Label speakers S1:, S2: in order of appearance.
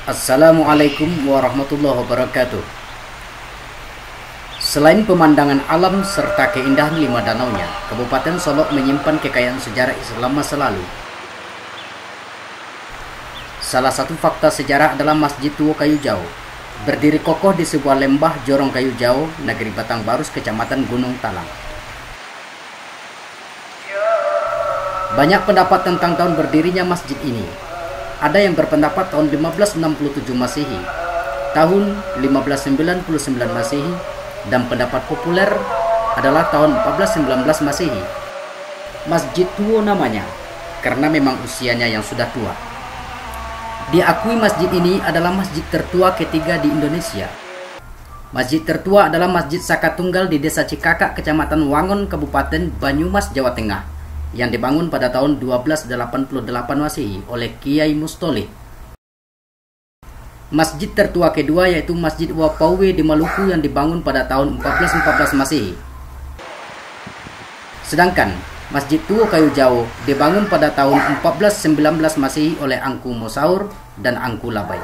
S1: Assalamualaikum warahmatullahi wabarakatuh. Selain pemandangan alam serta keindahan lima danaunya, Kabupaten Solok menyimpan kekayaan sejarah Islam masa lalu. Salah satu fakta sejarah adalah Masjid Tua Kayu Jauh, berdiri kokoh di sebuah lembah Jorong Kayu Jauh, Negeri Batang Barus, Kecamatan Gunung Talang. Banyak pendapat tentang tahun berdirinya masjid ini. Ada yang berpendapat tahun 1567 Masehi, tahun 1599 Masehi, dan pendapat populer adalah tahun 1419 Masehi. Masjid Tua namanya karena memang usianya yang sudah tua. Diakui masjid ini adalah masjid tertua ketiga di Indonesia. Masjid tertua adalah Masjid Saka Tunggal di Desa Cikakak, Kecamatan Wangon, Kabupaten Banyumas, Jawa Tengah, yang dibangun pada tahun 1288 Masehi oleh Kiai Mustoleh. Masjid tertua kedua yaitu Masjid Wapawe di Maluku yang dibangun pada tahun 1414 Masehi. Sedangkan Masjid Tua Kayu Jauh dibangun pada tahun 1419 Masehi oleh Angku Mosaur dan Angku Labai.